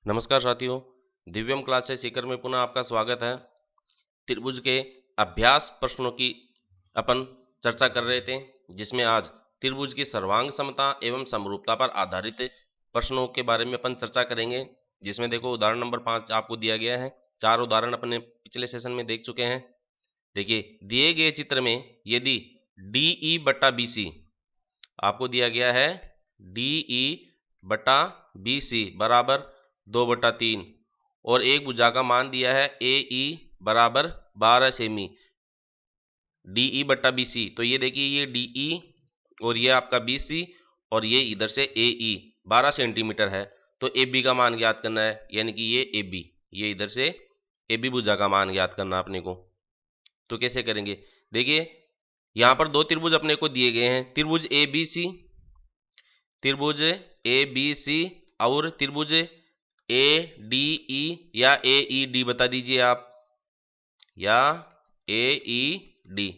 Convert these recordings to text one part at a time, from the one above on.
नमस्कार साथियों, दिव्यम क्लासेस सीकर में पुनः आपका स्वागत है। त्रिभुज के अभ्यास प्रश्नों की अपन चर्चा कर रहे थे, जिसमें आज त्रिभुज की सर्वांग समता एवं समरूपता पर आधारित प्रश्नों के बारे में अपन चर्चा करेंगे। जिसमें देखो उदाहरण नंबर 5 आपको दिया गया है। 4 उदाहरण अपने पिछले सेशन में देख चुके हैं। देखिए, दिए गए चित्र में यदि DE बटा BC आपको दिया गया है, DE बटा BC बराबर 2/3 और एक भुजा का मान दिया है AE बराबर 12 सेमी। DE बटा BC, तो ये देखिए ये DE और ये आपका BC और ये इधर से AE 12 सेंटीमीटर है। तो AB का मान ज्ञात करना है, यानी कि ये AB, ये इधर से AB भुजा का मान ज्ञात करना अपने को। तो कैसे करेंगे? देखिए, यहाँ पर दो त्रिभुज अपने को दिए गए हैं, त्रिभुज ABC और त्रिभुज ADE या AED बता दीजिए आप, या AED,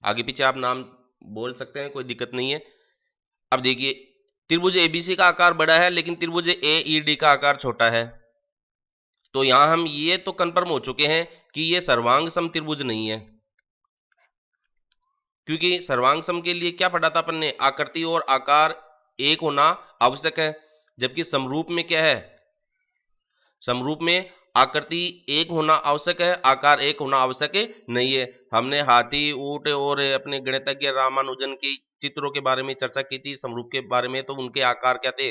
आगे पीछे आप नाम बोल सकते हैं, कोई दिक्कत नहीं है। अब देखिए, त्रिभुज ABC का आकार बड़ा है लेकिन त्रिभुज AED का आकार छोटा है। तो यहां हम ये तो कन्फर्म हो चुके हैं कि ये सर्वांग सम त्रिभुज नहीं है, क्योंकि सर्वांग सम के लिए क्या पढ़ा था अपन ने? आकृति और आकार एक होना आवश्यक है। जबकि समरूप में क्या है? समरूप में आकृति एक होना आवश्यक है, आकार एक होना आवश्यक नहीं है। हमने हाथी, ऊंट और अपने गणितज्ञ रामानुजन के चित्रों के बारे में चर्चा की थी समरूप के बारे में। तो उनके आकार क्या थे?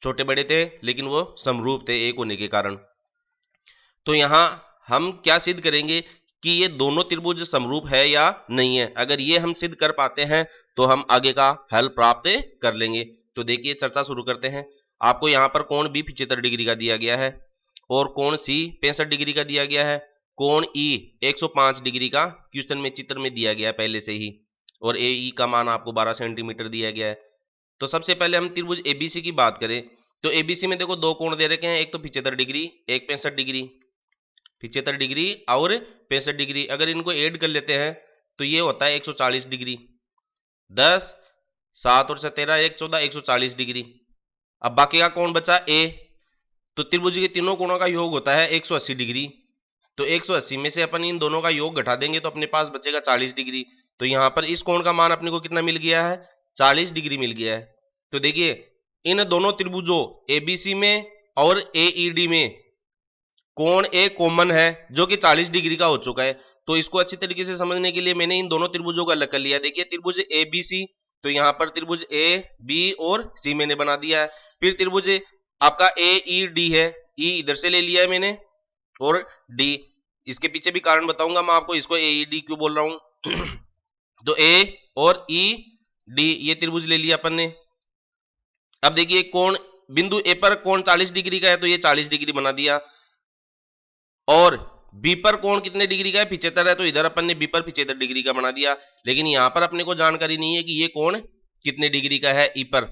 छोटे बड़े थे, लेकिन वो समरूप थे एक होने के कारण। तो यहां हम क्या सिद्ध करेंगे कि ये दोनों त्रिभुज समरूप है या नहीं है। अगर ये हम सिद्ध कर पाते हैं तो हम आगे का हल प्राप्त कर लेंगे। तो देखिए, चर्चा शुरू करते हैं। आपको यहाँ पर कोण B 75 डिग्री का दिया गया है और कोण C 65 डिग्री का दिया गया है। कोण E 105 डिग्री का क्वेश्चन में चित्र में दिया गया है पहले से ही, और AE का मान आपको 12 सेंटीमीटर दिया गया है। तो सबसे पहले हम त्रिभुज ABC की बात करें तो ABC में देखो दो कोण दे रखे हैं, एक तो 75 डिग्री, एक 65 डिग्री। 75 डिग्री और 65 डिग्री अगर इनको ऐड कर लेते हैं तो ये होता है 140 डिग्री। 10 7 और 13 1 14 140 डिग्री। अब बाकी का कोण बचा A, तो त्रिभुज के तीनों कोणों का योग होता है 180 डिग्री। तो 180 में से अपन इन दोनों का योग घटा देंगे तो अपने पास बचेगा 40 डिग्री। तो यहां पर इस कोण का मान अपने को कितना मिल गया है? 40 डिग्री मिल गया है। तो देखिए, इन दोनों त्रिभुजों ABC में और AED में कोण A कॉमन है जो कि 40 डिग्री का हो चुका है। तो इसको अच्छी तरीके से समझने के लिए मैंने इन दोनों त्रिभुजों को अलग कर लिया। देखिए, त्रिभुज ABC, तो यहाँ पर त्रिभुज A, B और C मैंने बना दिया है। फिर त्रिभुज आपका AED है, E इधर से ले लिया है मैंने, और D, इसके पीछे भी कारण बताऊंगा मैं आपको, इसको AED क्यों बोल रहा हूं। तो A और ED ये त्रिभुज ले लिया अपन ने। अब देखिए, कोण बिंदु A पर कोण 40 डिग्री का है तो ये 40 डिग्री बना दिया, और B पर कोण कितने डिग्री का है? 75 है, तो इधर अपन ने B पर 75 डिग्री का बना दिया। लेकिन यहां पर अपने को जानकारी नहीं है कि ये कोण कितने डिग्री का है E पर।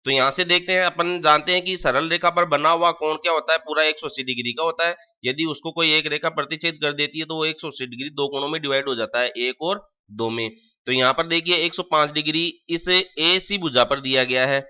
तो यहां से देखते हैं, अपन जानते हैं कि सरल रेखा पर बना हुआ कोण क्या होता है? पूरा 180 डिग्री का होता है। यदि उसको कोई एक रेखा प्रतिच्छेद कर देती है तो वो 180 डिग्री दो कोणों में डिवाइड हो जाता है, एक और दो में। तो यहाँ पर देखिए 105 डिग्री इस AC भुजा पर दिया गया है।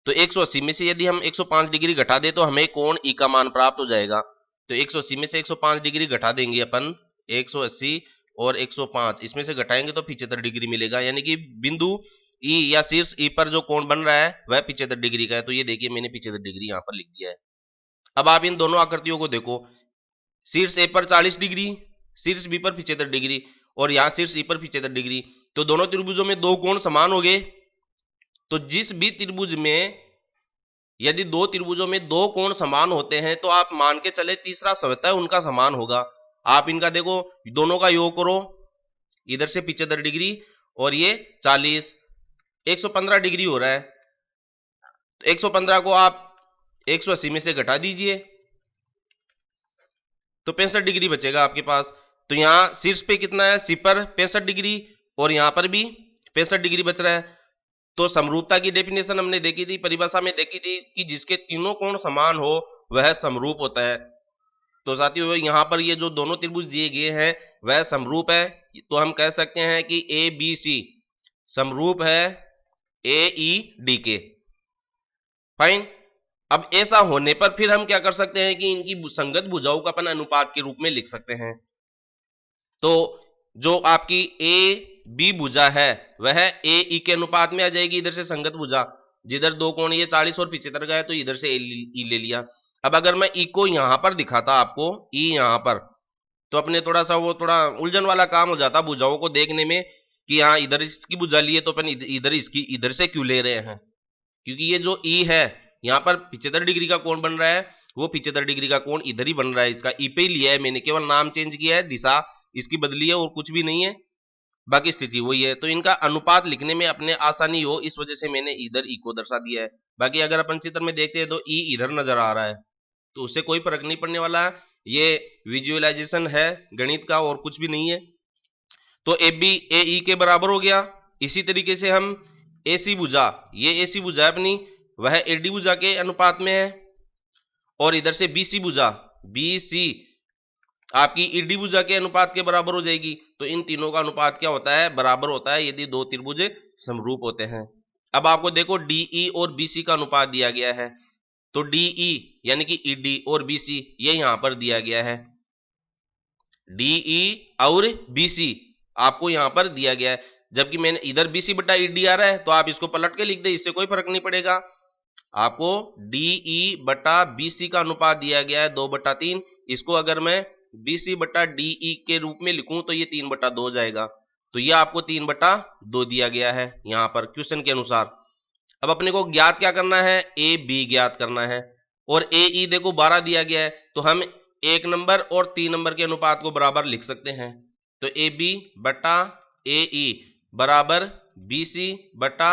तो 180 में से यदि हम 105 डिग्री घटा दे तो हमें कोण E का मान प्राप्त हो जाएगा। तो 180 में से 105 डिग्री घटा देंगे अपन, 180 और 105 इसमें से घटाएंगे तो 75 डिग्री मिलेगा, यानी कि बिंदु E या शीर्ष E पर जो कोण बन रहा है वह 75 डिग्री का है। तो ये देखिए, मैंने 75 डिग्री यहाँ पर लिख दिया है। अब आप इन दोनों आकृतियों को देखो, शीर्ष A पर 40 डिग्री, शीर्ष B पर 75 डिग्री, और यहाँ शीर्ष E पर 75 डिग्री। तो दोनों त्रिभुजों में दो कोण समान हो गए। तो जिस भी त्रिभुज में, यदि दो त्रिभुजों में दो कोण समान होते हैं तो आप मान के चले तीसरा स्वतः उनका समान होगा। आप इनका देखो, दोनों का योग करो, इधर से 75 डिग्री और ये 40, 115 डिग्री हो रहा है। तो 115 को आप 180 में से घटा दीजिए तो 65 डिग्री बचेगा आपके पास। तो यहाँ शीर्ष पे कितना है? सी पर 65 डिग्री और यहाँ पर भी 65 डिग्री बच रहा है। तो समरूपता की डेफिनेशन हमने देखी थी, परिभाषा में देखी थी कि जिसके तीनों कोण समान हो वह समरूप होता है। तो साथियों, यहाँ पर ये जो दोनों त्रिभुज दिए गए हैं वह समरूप है। तो हम कह सकते हैं कि ABC समरूप है AED के। फाइन। अब ऐसा होने पर फिर हम क्या कर सकते हैं कि इनकी संगत भुजाओं का अपन अनुपात के रूप में लिख सकते हैं। तो जो आपकी ए बी भुजा है वह ए ई के अनुपात में आ जाएगी, इधर से संगत भुजा, जिधर दो कोण ये 40 और 75 का है तो इधर से ई ले लिया। अब अगर मैं ई को यहां पर दिखाता आपको, ई यहां पर, तो अपने थोड़ा सा वो थोड़ा उलझन वाला काम हो जाता भुजाओं को देखने में कि हाँ इधर इसकी भुजा ली है तो अपन इधर इसकी इधर से क्यों ले रहे हैं, क्योंकि ये जो ई है यहाँ पर 75 डिग्री का कोण बन रहा है, वो 75 डिग्री का कोण इधर ही बन रहा है, इसका ई पे ही लिया है मैंने, केवल नाम चेंज किया है, दिशा इसकी बदली है और कुछ भी नहीं है, बाकी स्थिति वही है। तो इनका अनुपात लिखने में अपने आसानी हो इस वजह से मैंने इधर ई को दर्शा दिया है। बाकी अगर अपन चित्र में देखते हैं तो ई इधर नजर आ रहा है तो उससे कोई फर्क नहीं पड़ने वाला है, ये विजुअलाइजेशन है गणित का और कुछ भी नहीं है। तो ए बी ए ई के बराबर हो गया। इसी तरीके से हम ए सी भुजा, ये ए सी भुजा अपनी वह ए डी भुजा के अनुपात में है, और इधर से बी सी भुजा बी सी आपकी ईडी भुजा के अनुपात के बराबर हो जाएगी। तो इन तीनों का अनुपात क्या होता है, बराबर होता है यदि दो त्रिभुज समरूप होते हैं। अब आपको देखो डीई और बीसी का अनुपात दिया गया है, तो डीई यानी कि ईडी और बीसी ये यहां पर दिया गया है, डीई और बीसी आपको यहां पर दिया गया है, जबकि मैंने इधर बीसी बटा ईडी आ रहा है तो आप इसको पलट के लिख दे, इससे कोई फर्क नहीं पड़ेगा। आपको डीई बटा बीसी का अनुपात दिया गया है 2/3, इसको अगर मैं बीसी बटा डीई के रूप में लिखूं तो ये 3/2 हो जाएगा, तो ये आपको 3/2 दिया गया है यहां पर क्वेश्चन के अनुसार। अब अपने को ज्ञात क्या करना है, ए बी ज्ञात करना है, और ए ई देखो 12 दिया गया है, तो हम 1 नंबर और 3 नंबर के अनुपात को बराबर लिख सकते हैं। तो ए बी बटा ए ई बराबर बी सी बटा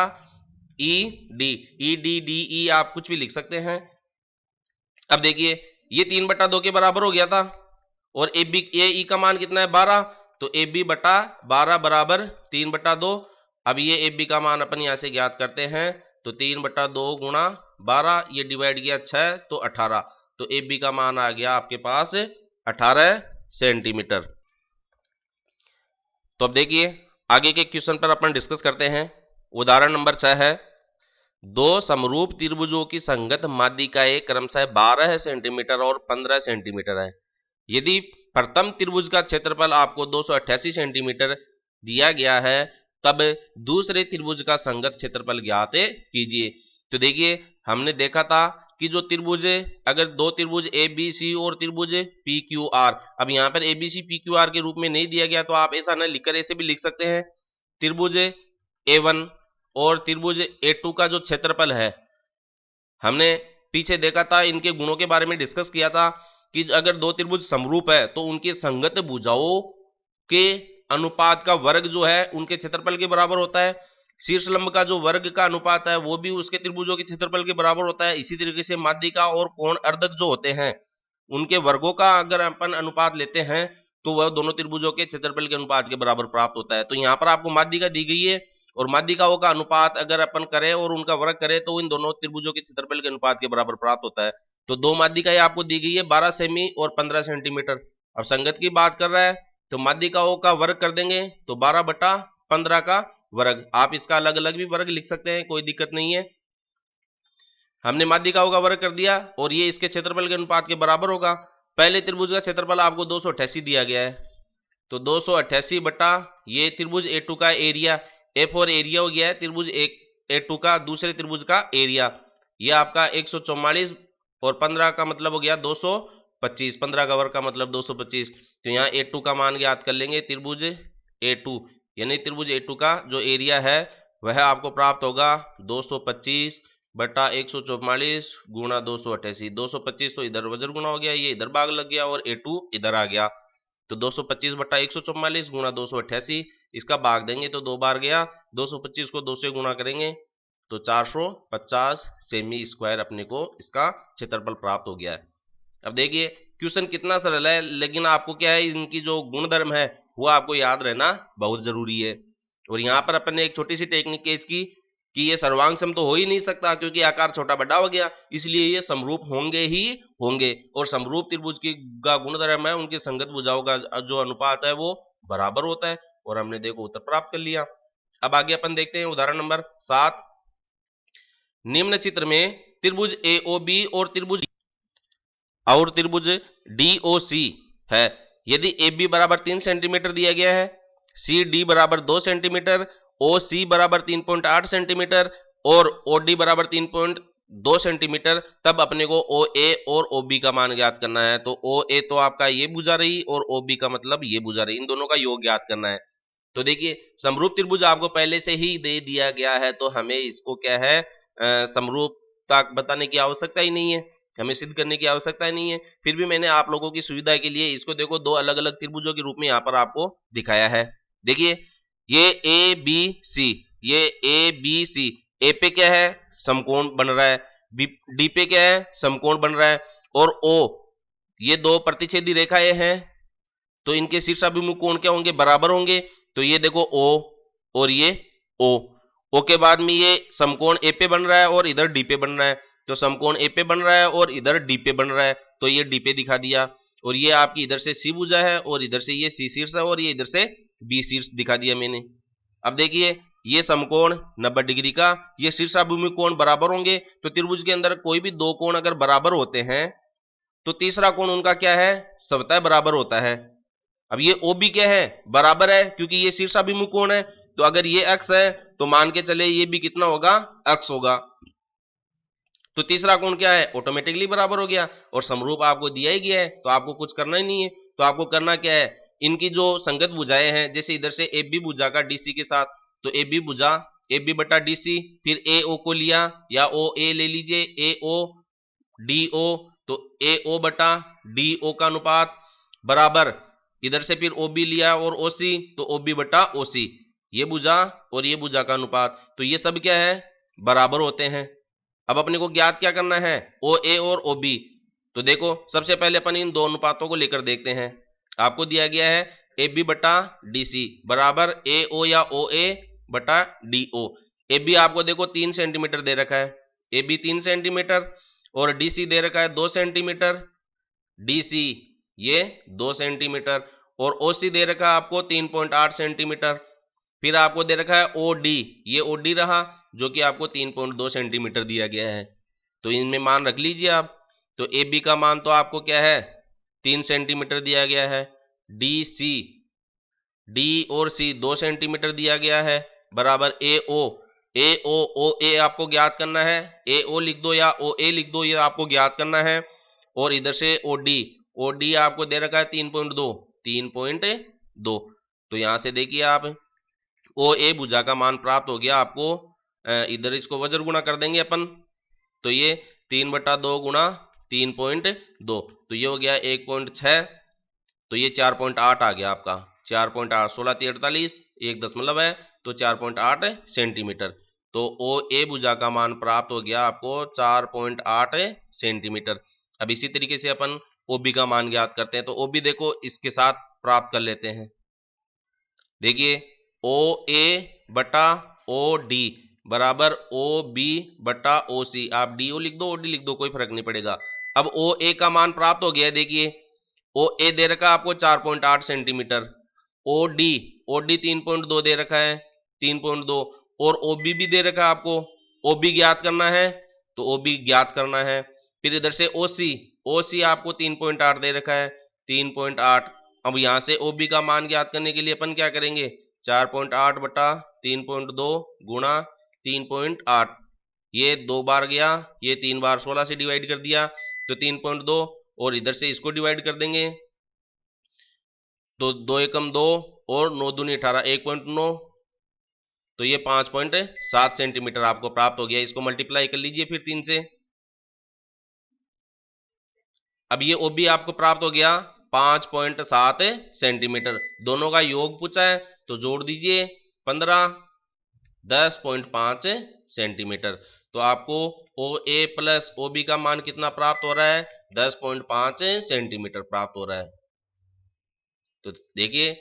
E D, E D D E आप कुछ भी लिख सकते हैं। अब देखिए ये 3/2 के बराबर हो गया था, और ए बी ए ई का मान कितना है 12, तो ए बी बटा 12 बराबर 3/2। अब ये ए बी का मान अपन यहां से ज्ञात करते हैं, तो 3/2 गुणा 12, ये डिवाइड किया 6 तो 18, तो ए बी का मान आ गया आपके पास 18 सेंटीमीटर। तो अब देखिए आगे के क्वेश्चन पर अपन डिस्कस करते हैं। उदाहरण नंबर 6 है, दो समरूप त्रिभुजों की संगत माध्यिकाएं क्रमशः 12 सेंटीमीटर और 15 सेंटीमीटर है। यदि प्रथम त्रिभुज का क्षेत्रफल आपको 288 सेंटीमीटर दिया गया है, तब दूसरे त्रिभुज का संगत क्षेत्रफल ज्ञात कीजिए। तो देखिए हमने देखा था कि जो त्रिभुज, अगर दो त्रिभुज ए बी सी और त्रिभुज पी क्यू आर, अब यहाँ पर A B C P Q R के रूप में नहीं दिया गया तो आप ऐसा न लिखकर ऐसे भी लिख सकते हैं, त्रिभुज A1 और त्रिभुज A2 का जो क्षेत्रफल है, हमने पीछे देखा था, इनके गुणों के बारे में डिस्कस किया था कि अगर दो त्रिभुज समरूप है तो उनके संगत भुजाओं के अनुपात का वर्ग जो है उनके क्षेत्रफल के बराबर होता है। शीर्ष लंब का जो वर्ग का अनुपात है वो भी उसके त्रिभुजों के क्षेत्रफल के बराबर होता है। इसी तरीके से माध्यिका और कोण अर्धक जो होते हैं उनके वर्गों का अगर अपन अनुपात लेते हैं तो वह दोनों त्रिभुजों के क्षेत्रफल के अनुपात के बराबर प्राप्त होता है। तो यहाँ पर आपको माध्यिका दी गई है और माध्यिकाओं का अनुपात अगर अपन करें और उनका वर्ग करें तो इन दोनों त्रिभुजों के क्षेत्रफल के अनुपात के बराबर प्राप्त होता है। तो दो माध्यिकाएं आपको दी गई है 12 सेमी और 15 सेंटीमीटर। अब संगत की बात कर रहा है तो माध्यिकाओं का वर्ग कर देंगे तो 12/15 का वर्ग, आप इसका अलग अलग भी वर्ग लिख सकते हैं, कोई दिक्कत नहीं है। हमने माध्यिकाओं का वर्ग कर दिया और ये इसके क्षेत्रफल के अनुपात के बराबर होगा। पहले त्रिभुज का क्षेत्रफल आपको 288 दिया गया है, तो 288 बटा ये त्रिभुज A2 का एरिया, A4 एरिया हो गया है त्रिभुज A2 का, दूसरे त्रिभुज का एरिया, ये आपका 144 और 15 का मतलब हो गया 225, 15 का वर्ग का मतलब 225। तो यहाँ A2 का मान ज्ञात कर लेंगे, त्रिभुज A2 यानी त्रिभुज A2 का जो एरिया है वह आपको प्राप्त होगा 225 बटा 144 गुणा 288। 225 तो इधर वज्र गुणा हो गया, ये इधर भाग लग गया और A2 इधर आ गया, तो 225 बटा 144 गुणा 288, इसका भाग देंगे तो 2 बार गया, 225 को 2 से गुणा करेंगे तो 450 सेमी स्क्वायर अपने को इसका क्षेत्रफल प्राप्त हो गया है। अब देखिए क्वेश्चन कितना सरल है, लेकिन आपको क्या है इनकी जो गुणधर्म है वो आपको याद रहना बहुत जरूरी है। और यहाँ पर अपन ने एक छोटी सी टेक्निक केस की कि ये सर्वांग सम तो हो ही नहीं सकता क्योंकि आकार छोटा बड़ा हो गया, इसलिए ये समरूप होंगे ही होंगे, और समरूप त्रिभुज की का गुणधर्म है उनके संगत भुजाओं का जो अनुपात है वो बराबर होता है, और हमने देखो उत्तर प्राप्त कर लिया। अब आगे अपन देखते हैं उदाहरण नंबर 7। निम्न चित्र में त्रिभुज AOB और त्रिभुज DOC है। यदि AB बराबर 3 सेंटीमीटर दिया गया है, CD बराबर 2 सेंटीमीटर, OC बराबर 3.8 सेंटीमीटर और OD बराबर 3.2 सेंटीमीटर, तब अपने को OA और OB का मान ज्ञात करना है। तो OA तो आपका ये भुजा रही और OB का मतलब ये भुजा रही, इन दोनों का योग ज्ञात करना है। तो देखिए समरूप त्रिभुज आपको पहले से ही दे दिया गया है, तो हमें इसको क्या है समरूपता बताने की आवश्यकता ही नहीं है, हमें सिद्ध करने की आवश्यकता ही नहीं है। फिर भी मैंने आप लोगों की सुविधा के लिए इसको देखो दो अलग अलग त्रिभुजों के रूप में यहाँ पर आपको दिखाया है। देखिए ये ABC, ये ABC, ए पे क्या है समकोण बन रहा है, डी पे क्या है समकोण बन रहा है, और O ये दो प्रतिच्छेदी रेखाएं हैं, तो इनके शीर्षाभिमुख कोण क्या होंगे बराबर होंगे। तो ये देखो O और ये O के बाद में ये समकोण ए पे बन रहा है और इधर डी पे बन रहा है, तो समकोण ए पे बन रहा है और इधर डी पे बन रहा है, तो ये डी पे दिखा दिया। और ये आपकी इधर से सी भुजा है और इधर से ये सी शीर्ष है और ये इधर से बी शीर्ष दिखा दिया मैंने। अब देखिए ये समकोण 90 डिग्री का, ये शीर्षाभिमुख कोण बराबर होंगे, तो त्रिभुज के अंदर कोई भी दो कोण अगर बराबर होते हैं तो तीसरा कोण उनका क्या है स्वतः बराबर होता है। अब ये OB क्या है बराबर है, क्योंकि ये शीर्षाभिमुख कोण है, तो अगर ये x है तो मान के चले ये भी कितना होगा x होगा, तो तीसरा कोण क्या है ऑटोमेटिकली बराबर हो गया। और समरूप आपको दिया ही गया है तो आपको कुछ करना ही नहीं है, तो आपको करना क्या है इनकी जो संगत भुजाएं हैं, जैसे इधर से AB भुजा का DC के साथ, तो AB भुजा AB बटा DC, फिर AO को लिया या OA ले लीजिए, AO DO, तो AO बटा DO का अनुपात बराबर इधर से फिर OB लिया और OC, तो OB बटा OC, ये भुजा और ये भुजा का अनुपात, तो ये सब क्या है बराबर होते हैं। अब अपने को ज्ञात क्या करना है OA और OB, तो देखो सबसे पहले अपन इन दो अनुपातों को लेकर देखते हैं। आपको दिया गया है AB बटा DC बराबर AO या OA बटा DO। AB आपको देखो 3 सेंटीमीटर दे रखा है, AB 3 सेंटीमीटर, और DC दे रखा है 2 सेंटीमीटर, DC ये 2 सेंटीमीटर, और OC दे रखा है आपको 3.8 सेंटीमीटर, फिर आपको दे रखा है OD, ये OD रहा जो कि आपको 3.2 सेंटीमीटर दिया गया है, तो इनमें मान रख लीजिए आप। तो AB का मान तो आपको क्या है 3 सेंटीमीटर दिया गया है, DC D और C 2 सेंटीमीटर दिया गया है बराबर AO, OA आपको ज्ञात करना है, AO लिख दो या OA लिख दो, ये आपको ज्ञात करना है। और इधर से OD आपको दे रखा है 3.2, तो यहां से देखिए आप OA भुजा का मान प्राप्त हो गया आपको। इधर इसको वज्र गुणा कर देंगे अपन, तो ये 3/2 गुणा 3.2, तो ये हो गया 1.6, तो ये 4.8 आ गया आपका, 4.8, 16 × 48, 1 दशमलव है, तो 4.8 सेंटीमीटर। तो OA भुजा का मान प्राप्त हो गया आपको 4.8 सेंटीमीटर। अब इसी तरीके से अपन OB का मान ज्ञात करते हैं, तो OB देखो इसके साथ प्राप्त कर लेते हैं। देखिए OA बटा OD बराबर OB बटा OC, आप DO लिख दो OD लिख दो कोई फर्क नहीं पड़ेगा। अब OA का मान प्राप्त हो गया है, देखिए OA दे रखा है आपको 4.8 सेंटीमीटर, OD 3.2 दे रखा है 3.2, और OB भी दे रखा है आपको, OB ज्ञात करना है, तो OB ज्ञात करना है। फिर इधर से OC आपको 3.8 दे रखा है 3.8। अब यहां से OB का मान ज्ञात करने के लिए अपन क्या करेंगे 4.8 बटा 3.2 गुणा 3.8, ये 2 बार गया, ये 3 बार 16 से डिवाइड कर दिया, तो 3.2, और इधर से इसको डिवाइड कर देंगे, तो 2 एकम 2 और 9 दूनी 18, 1.9, तो ये 5.7 सेंटीमीटर आपको प्राप्त हो गया। इसको मल्टीप्लाई कर लीजिए फिर 3 से। अब ये OB आपको प्राप्त हो गया 5.7 सेंटीमीटर, दोनों का योग पूछा है तो जोड़ दीजिए 15, 10.5 सेंटीमीटर, तो आपको OA प्लस OB का मान कितना प्राप्त हो रहा है 10.5 सेंटीमीटर प्राप्त हो रहा है। तो देखिए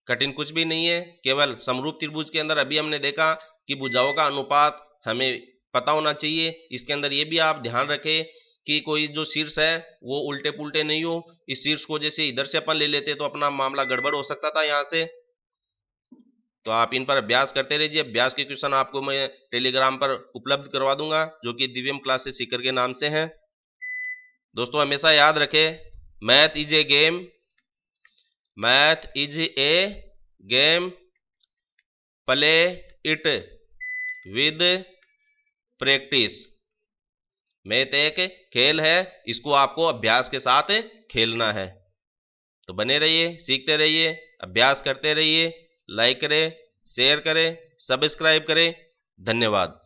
कठिन कुछ भी नहीं है, केवल समरूप त्रिभुज के अंदर अभी हमने देखा कि भुजाओं का अनुपात हमें पता होना चाहिए। इसके अंदर ये भी आप ध्यान रखें कि कोई जो शीर्ष है वो उल्टे पुल्टे नहीं हो, इस शीर्ष को जैसे इधर से अपन ले लेते तो अपना मामला गड़बड़ हो सकता था यहाँ से। तो आप इन पर अभ्यास करते रहिए। अभ्यास के क्वेश्चन आपको मैं टेलीग्राम पर उपलब्ध करवा दूंगा, जो कि दिव्यम क्लासेस सीकर के नाम से हैं। दोस्तों हमेशा याद रखें, math is a game, math is a game, play it with practice. Math एक खेल है, इसको आपको अभ्यास के साथ खेलना है। तो बने रहिए, सीखते रहिए, अभ्यास करते रहिए, लाइक करें, शेयर करें, सब्सक्राइब करें। धन्यवाद।